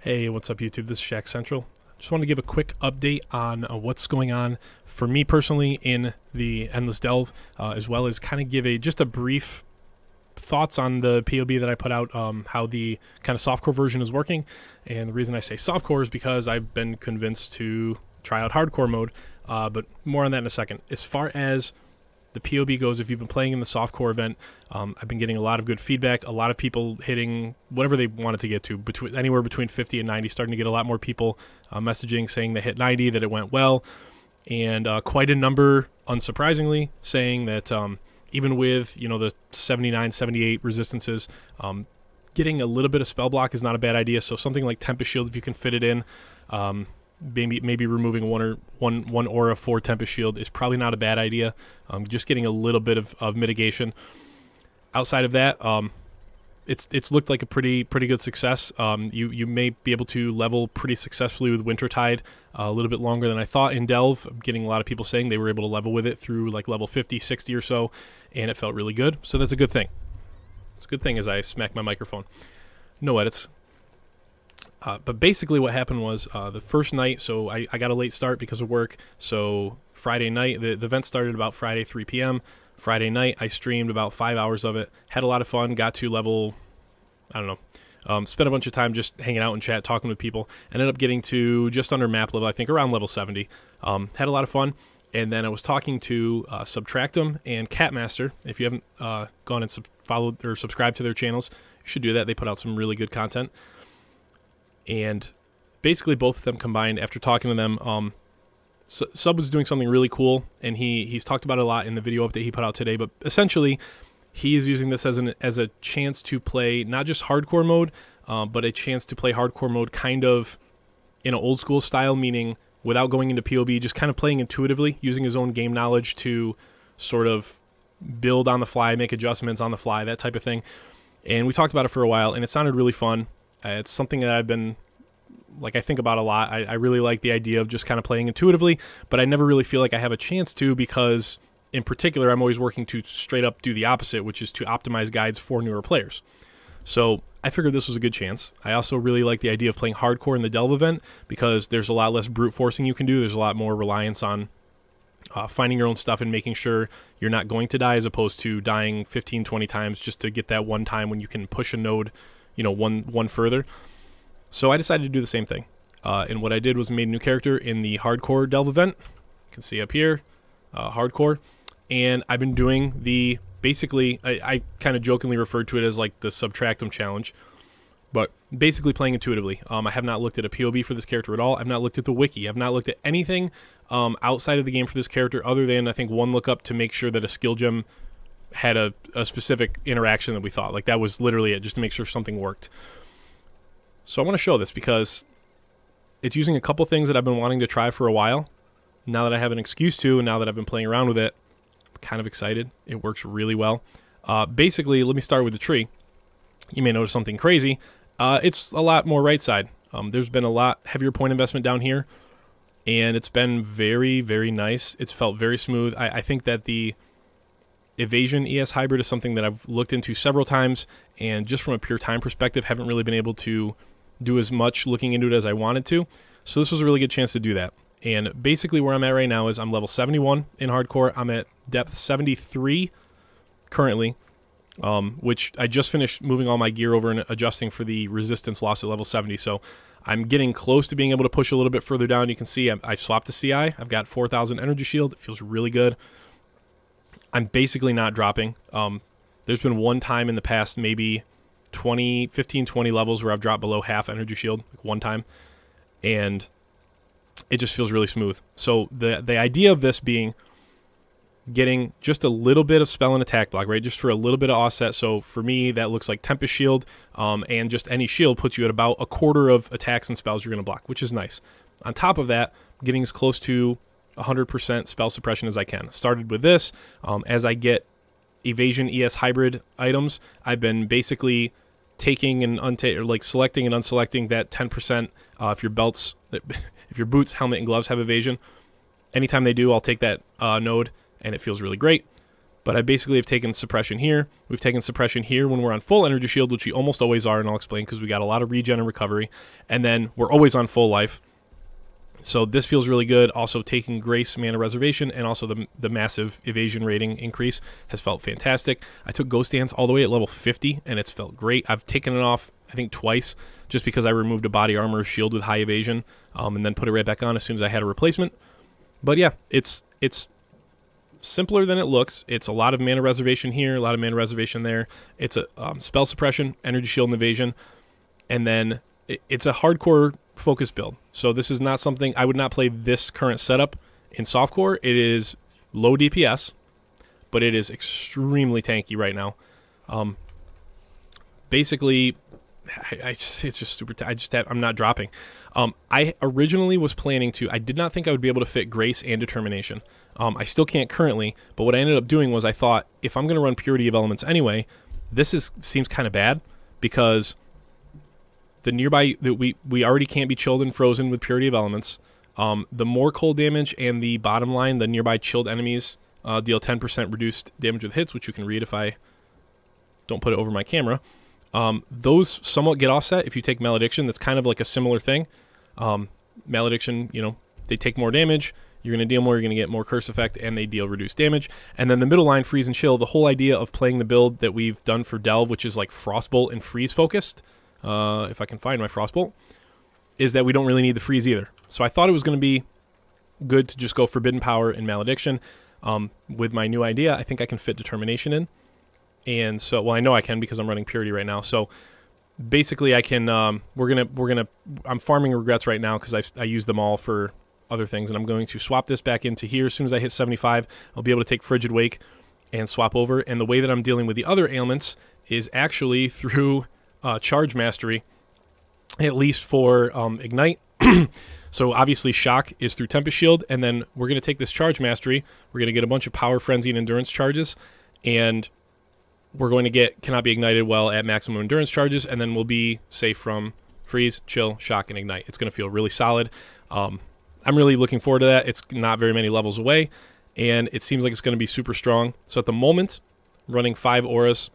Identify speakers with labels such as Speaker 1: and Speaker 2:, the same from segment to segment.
Speaker 1: Hey, what's up, YouTube? This is Shack Central. Just want to give a quick update on what's going on for me personally in the Endless Delve, as well as kind of give just a brief thoughts on the POB that I put out, how the kind of softcore version is working. And the reason I say softcore is because I've been convinced to try out hardcore mode, but more on that in a second. As far as the POB goes, if you've been playing in the softcore event, I've been getting a lot of good feedback, a lot of people hitting whatever they wanted to get to, anywhere between 50 and 90, starting to get a lot more people messaging saying they hit 90, that it went well, and quite a number, unsurprisingly, saying that even with the 79, 78 resistances, getting a little bit of spell block is not a bad idea. So something like Tempest Shield, if you can fit it in, maybe removing one aura for Tempest Shield is probably not a bad idea. Just getting a little bit of mitigation. Outside of that, it's looked like a pretty good success. You may be able to level pretty successfully with Wintertide a little bit longer than I thought in Delve. I'm getting a lot of people saying they were able to level with it through like level 50, 60 or so, and it felt really good. So that's a good thing. It's a good thing as I smack my microphone. No edits. But basically what happened was the first night, so I got a late start because of work. So Friday night, the event started about Friday 3 p.m. Friday night, I streamed about 5 hours of it. Had a lot of fun, got to level, I don't know, spent a bunch of time just hanging out in chat, talking with people. Ended up getting to just under map level, I think around level 70. Had a lot of fun. And then I was talking to Subtractum and Catmaster. If you haven't gone and followed or subscribed to their channels, you should do that. They put out some really good content. And basically both of them combined, after talking to them, Sub was doing something really cool, and he's talked about it a lot in the video update he put out today, but essentially he is using this as a chance to play not just hardcore mode, but a chance to play hardcore mode kind of in an old school style, meaning without going into POB, just kind of playing intuitively, using his own game knowledge to sort of build on the fly, make adjustments on the fly, that type of thing. And we talked about it for a while, and it sounded really fun. It's something that I've been, I think about a lot. I really like the idea of just kind of playing intuitively, but I never really feel like I have a chance to, because in particular, I'm always working to straight up do the opposite, which is to optimize guides for newer players. So I figured this was a good chance. I also really like the idea of playing hardcore in the Delve event, because there's a lot less brute forcing you can do. There's a lot more reliance on finding your own stuff and making sure you're not going to die, as opposed to dying 15, 20 times just to get that one time when you can push a node one further. So I decided to do the same thing. And what I did was made a new character in the hardcore Delve event. You can see up here, hardcore. And I've been doing basically, I kind of jokingly referred to it as like the Subtractum challenge, but basically playing intuitively. I have not looked at a POB for this character at all. I've not looked at the wiki. I've not looked at anything outside of the game for this character, other than I think one lookup to make sure that a skill gem had a specific interaction that we thought. Like that was literally it, just to make sure something worked. So I want to show this because it's using a couple things that I've been wanting to try for a while. Now that I have an excuse to, and now that I've been playing around with it, I'm kind of excited. It works really well. Basically, let me start with the tree. You may notice something crazy. It's a lot more right side. There's been a lot heavier point investment down here, and it's been very, very nice. It's felt very smooth. I think that the Evasion ES hybrid is something that I've looked into several times, and just from a pure time perspective, haven't really been able to do as much looking into it as I wanted to. So this was a really good chance to do that. And basically where I'm at right now is I'm level 71 in hardcore. I'm at depth 73 currently, which I just finished moving all my gear over and adjusting for the resistance loss at level 70. So I'm getting close to being able to push a little bit further down. You can see I've swapped to CI. I've got 4,000 energy shield. It feels really good. I'm basically not dropping. There's been one time in the past, maybe 15, 20 levels where I've dropped below half energy shield, like one time, and it just feels really smooth. So the idea of this being getting just a little bit of spell and attack block, right? Just for a little bit of offset. So for me, that looks like Tempest Shield, and just any shield puts you at about a quarter of attacks and spells you're going to block, which is nice. On top of that, getting as close to 100% spell suppression as I can. Started with this. As I get Evasion ES hybrid items, I've been basically taking and selecting and unselecting that 10%. If your boots, helmet, and gloves have evasion, anytime they do, I'll take that node, and it feels really great. But I basically have taken suppression here. We've taken suppression here when we're on full energy shield, which we almost always are, and I'll explain because we got a lot of regen and recovery. And then we're always on full life. So this feels really good. Also taking Grace Mana Reservation and also the massive evasion rating increase has felt fantastic. I took Ghost Dance all the way at level 50, and it's felt great. I've taken it off, I think, twice, just because I removed a body armor shield with high evasion, and then put it right back on as soon as I had a replacement. But yeah, it's simpler than it looks. It's a lot of mana reservation here, a lot of mana reservation there. It's a spell suppression, energy shield, and evasion, and then it's a hardcore focus build. So this is not something I would not play this current setup in softcore. It is low DPS, but it is extremely tanky right now. Basically, it's just super. I'm not dropping. I originally was planning to. I did not think I would be able to fit Grace and Determination. I still can't currently, but what I ended up doing was I thought, if I'm going to run Purity of Elements anyway, seems kind of bad, because the nearby that we already can't be chilled and frozen with Purity of Elements. The more cold damage and the bottom line, the nearby chilled enemies deal 10% reduced damage with hits, which you can read if I don't put it over my camera. Those somewhat get offset if you take Malediction. That's kind of like a similar thing. Malediction, they take more damage. You're going to deal more, you're going to get more curse effect, and they deal reduced damage. And then the middle line, Freeze and Chill, the whole idea of playing the build that we've done for Delve, which is like Frostbolt and Freeze focused, if I can find my Frostbolt, is that we don't really need the Freeze either. So I thought it was going to be good to just go Forbidden Power and Malediction. With my new idea, I think I can fit Determination in. And so, well, I know I can because I'm running Purity right now. So basically I can, I'm farming Regrets right now because I use them all for other things, and I'm going to swap this back into here. As soon as I hit 75, I'll be able to take Frigid Wake and swap over. And the way that I'm dealing with the other ailments is actually through Charge Mastery, at least for Ignite. So obviously Shock is through Tempest Shield, and then we're going to take this Charge Mastery. We're going to get a bunch of Power, Frenzy, and Endurance charges, and we're going to get Cannot Be Ignited while at maximum Endurance charges, and then we'll be safe from Freeze, Chill, Shock, and Ignite. It's going to feel really solid. I'm really looking forward to that. It's not very many levels away, and it seems like it's going to be super strong. So at the moment, running 5 auras.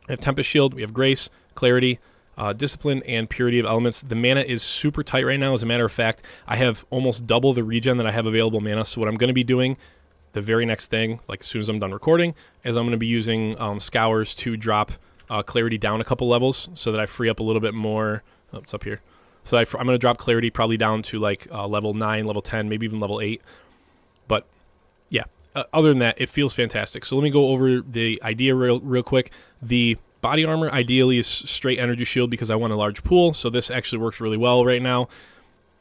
Speaker 1: I have Tempest Shield, we have Grace, Clarity, Discipline, and Purity of Elements. The mana is super tight right now. As a matter of fact, I have almost double the regen that I have available mana. So what I'm going to be doing, the very next thing, like as soon as I'm done recording, is I'm going to be using Scours to drop Clarity down a couple levels so that I free up a little bit more. Oh, it's up here. So I'm going to drop Clarity probably down to like level 9, level 10, maybe even level 8. But yeah, other than that, it feels fantastic. So let me go over the idea real quick. The body armor ideally is straight energy shield because I want a large pool. So this actually works really well right now.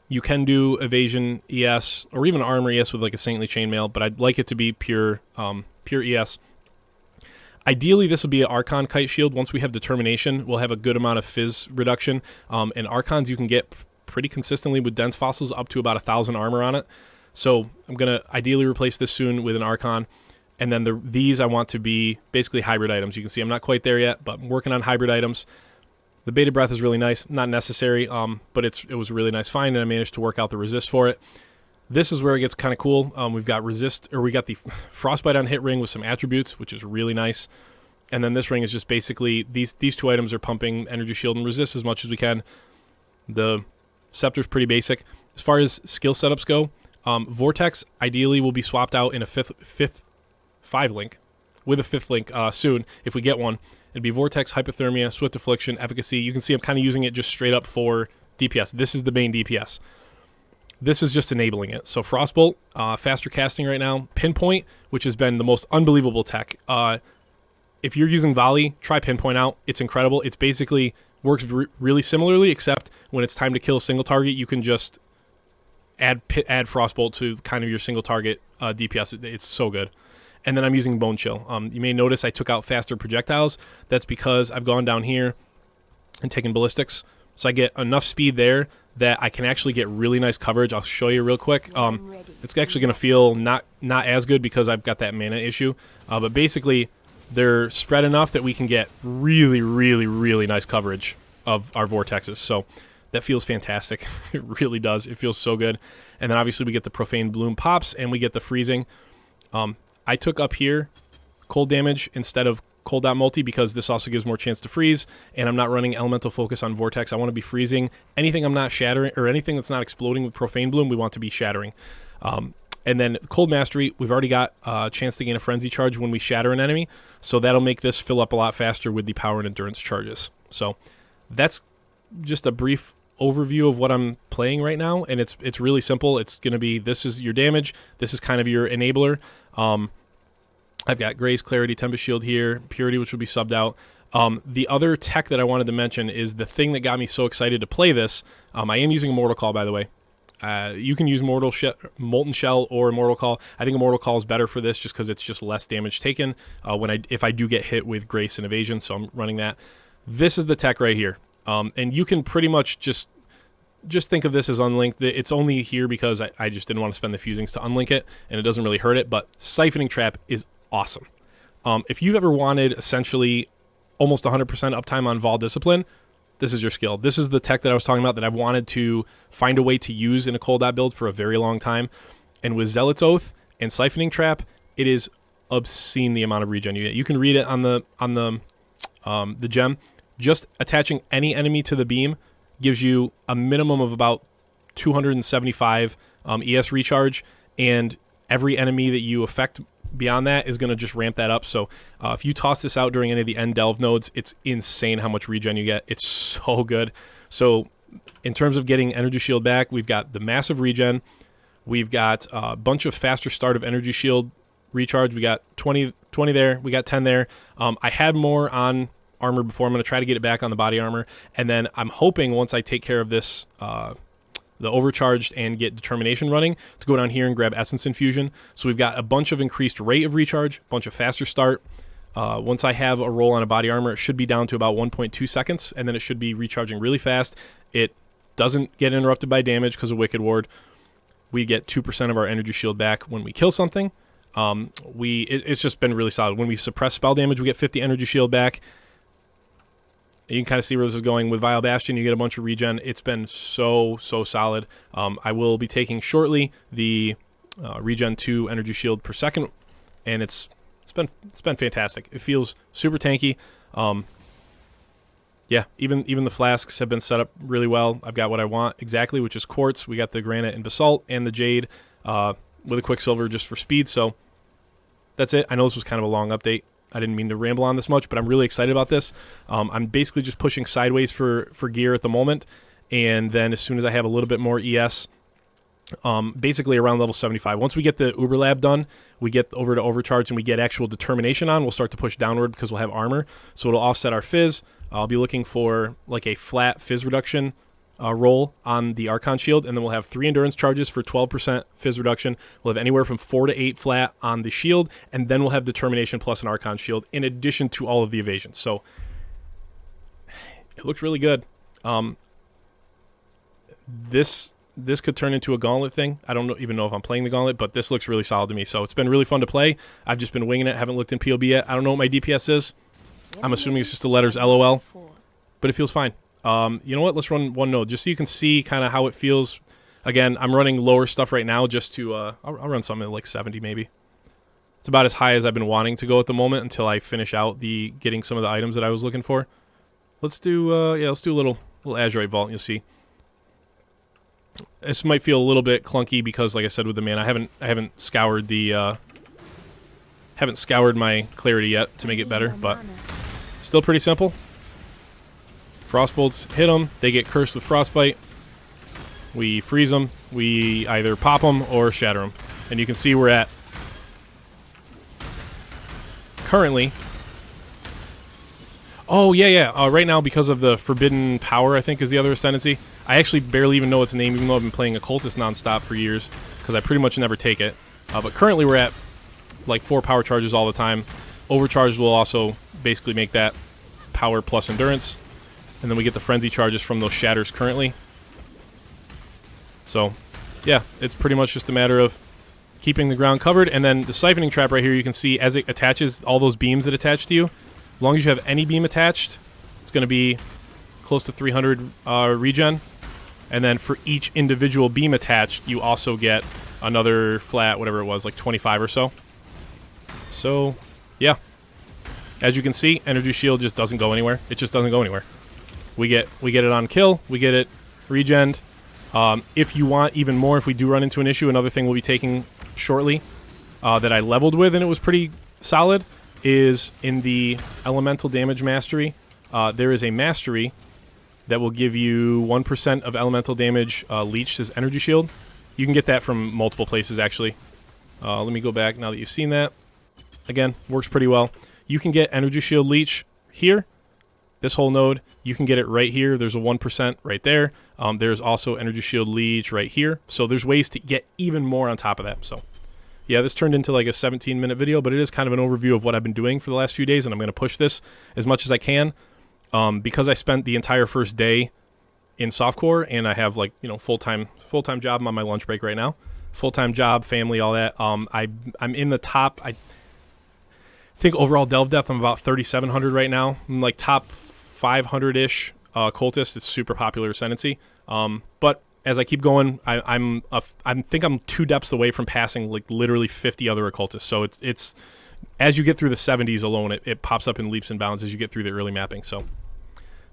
Speaker 1: You can do evasion ES or even armor ES with like a Saintly Chainmail, but I'd like it to be pure ES. Ideally, this will be an Archon Kite Shield. Once we have Determination, we'll have a good amount of Fizz reduction. And Archons you can get pretty consistently with Dense Fossils up to about 1,000 armor on it. So I'm going to ideally replace this soon with an Archon. And then these I want to be basically hybrid items. You can see I'm not quite there yet, but I'm working on hybrid items. The Beta Breath is really nice. Not necessary, but it was a really nice find, and I managed to work out the resist for it. This is where it gets kind of cool. We got the Frostbite on hit ring with some attributes, which is really nice. And then this ring is just basically, these two items are pumping energy shield and resist as much as we can. The Scepter's pretty basic. As far as skill setups go, Vortex ideally will be swapped out in a fifth 5-link, with a 5th link soon, if we get one. It'd be Vortex, Hypothermia, Swift Affliction, Efficacy. You can see I'm kind of using it just straight up for DPS. This is the main DPS. This is just enabling it. So Frostbolt, faster casting right now. Pinpoint, which has been the most unbelievable tech. If you're using Volley, try Pinpoint out. It's incredible. It's basically works really similarly, except when it's time to kill a single target, you can just add Frostbolt to kind of your single target DPS. It's so good. And then I'm using Bone Chill. You may notice I took out faster projectiles. That's because I've gone down here and taken ballistics. So I get enough speed there that I can actually get really nice coverage. I'll show you real quick. It's actually going to feel not as good because I've got that mana issue. But basically, they're spread enough that we can get really, really, really nice coverage of our vortexes. So that feels fantastic. It really does. It feels so good. And then obviously we get the Profane Bloom pops and we get the freezing. I took up here cold damage instead of cold dot multi because this also gives more chance to freeze, and I'm not running elemental focus on vortex. I want to be freezing anything I'm not shattering, or anything that's not exploding with Profane Bloom, we want to be shattering. And then cold mastery, we've already got a chance to gain a frenzy charge when we shatter an enemy, so that'll make this fill up a lot faster with the power and endurance charges. So that's just a brief overview of what I'm playing right now, and it's really simple. It's going to be, this is your damage, this is kind of your enabler. I've got Grace, Clarity, Tempest Shield here, Purity, which will be subbed out. The other tech that I wanted to mention is the thing that got me so excited to play this. I am using Immortal Call, by the way. You can use Molten Shell or Immortal Call. I think Immortal Call is better for this just because it's just less damage taken if I do get hit with Grace and Evasion, so I'm running that. This is the tech right here. And you can pretty much just think of this as unlinked. It's only here because I just didn't want to spend the fusings to unlink it, and it doesn't really hurt it, but Siphoning Trap is awesome. If you've ever wanted essentially almost 100% uptime on Vol Discipline, this is your skill. This is the tech that I was talking about that I've wanted to find a way to use in a cold dot build for a very long time. And with Zealot's Oath and Siphoning Trap, it is obscene the amount of regen you get. You can read it on the gem. Just attaching any enemy to the beam gives you a minimum of about 275 ES recharge, and every enemy that you affect beyond that is going to just ramp that up. So if you toss this out during any of the end delve nodes, it's insane how much regen you get. It's so good. So in terms of getting energy shield back, we've got the massive regen. We've got a bunch of faster start of energy shield recharge. We got 20 there. We got 10 there. I had more on armor before. I'm going to try to get it back on the body armor. And then I'm hoping once I take care of this, the overcharged, and get determination running, to go down here and grab essence infusion. So we've got a bunch of increased rate of recharge, a bunch of faster start. Once I have a roll on a body armor, it should be down to about 1.2 seconds, and then it should be recharging really fast. It doesn't get interrupted by damage because of Wicked Ward. We get 2% of our energy shield back when we kill something. It's just been really solid. When we suppress spell damage, we get 50 energy shield back. You can kind of see where this is going. With Vile Bastion, you get a bunch of regen. It's been so solid. I will be taking shortly the regen 2 energy shield per second, and it's been fantastic. It feels super tanky. Yeah, even the flasks have been set up really well. I've got what I want exactly, which is quartz. We got the granite and basalt and the jade with a quicksilver just for speed. So that's it. I know this was kind of a long update. I didn't mean to ramble on this much, but I'm really excited about this. I'm basically just pushing sideways for gear at the moment, and then as soon as I have a little bit more ES, basically around level 75. Once we get the Uber Lab done, we get over to overcharge and we get actual determination on, we'll start to push downward because we'll have armor, so it'll offset our fizz. I'll be looking for like a flat fizz reduction roll on the Archon Shield, and then we'll have 3 endurance charges for 12% fizz reduction. We'll have anywhere from 4 to 8 flat on the shield, and then we'll have determination plus an Archon Shield in addition to all of the evasions. So it looks really good. This could turn into a gauntlet thing. I don't even know if I'm playing the gauntlet, but this looks really solid to me. So it's been really fun to play. I've just been winging it. Haven't looked in POB yet. I don't know what my DPS is. I'm assuming it's just the letters LOL, but it feels fine. You know what? Let's run one node just so you can see kind of how it feels. Again, I'm running lower stuff right now just to, I'll run something like 70 maybe. It's about as high as I've been wanting to go at the moment until I finish out getting some of the items that I was looking for. Let's do, let's do a little Azurite Vault, and you'll see. This might feel a little bit clunky because, like I said, with the mana, I haven't scoured my clarity yet to make it better, but still pretty simple. Frostbolts hit them, they get cursed with frostbite. We freeze them, we either pop them or shatter them. And you can see we're at currently. Oh, yeah. Right now, because of the Forbidden Power, I think is the other ascendancy. I actually barely even know its name, even though I've been playing Occultist nonstop for years, because I pretty much never take it. But currently we're at like 4 power charges all the time. Overcharged will also basically make that power plus endurance. And then we get the frenzy charges from those shatters currently. So, yeah, it's pretty much just a matter of keeping the ground covered. And then the Siphoning Trap right here, you can see as it attaches all those beams that attach to you. As long as you have any beam attached, it's going to be close to 300 regen. And then for each individual beam attached, you also get another flat, whatever it was, like 25 or so. So, yeah, as you can see, Energy Shield just doesn't go anywhere. It just doesn't go anywhere. We get it on kill. We get it regen. If you want even more, if we do run into an issue, another thing we'll be taking shortly that I leveled with and it was pretty solid is in the Elemental Damage Mastery. There is a mastery that will give you 1% of elemental damage leached as Energy Shield. You can get that from multiple places, actually. Let me go back now that you've seen that. Again, works pretty well. You can get Energy Shield leech here, this whole node. You can get it right here. There's a 1% right there. There's also Energy Shield leech right here. So there's ways to get even more on top of that. So yeah, this turned into like a 17-minute video, but it is kind of an overview of what I've been doing for the last few days, and I'm going to push this as much as I can. Because I spent the entire first day in softcore, and I have like full-time job. I'm on my lunch break right now, full-time job, family, all that. I'm in the top. I think overall delve depth I'm about 3,700 right now. I'm like top 500-ish cultist. It's super popular ascendancy. But as I keep going, I think I'm 2 depths away from passing like literally 50 other occultists. So it's as you get through the 70s alone, it pops up in leaps and bounds as you get through the early mapping. So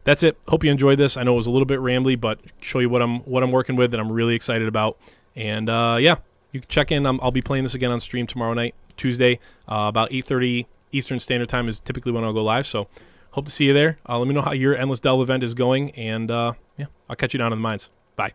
Speaker 1: that's it. Hope you enjoyed this. I know it was a little bit rambly, but show you what I'm working with that I'm really excited about. And yeah, you can check in. I'll be playing this again on stream tomorrow night, Tuesday, about 8:30 Eastern Standard Time is typically when I'll go live. So hope to see you there. Let me know how your Endless Delve event is going, and yeah, I'll catch you down in the mines. Bye.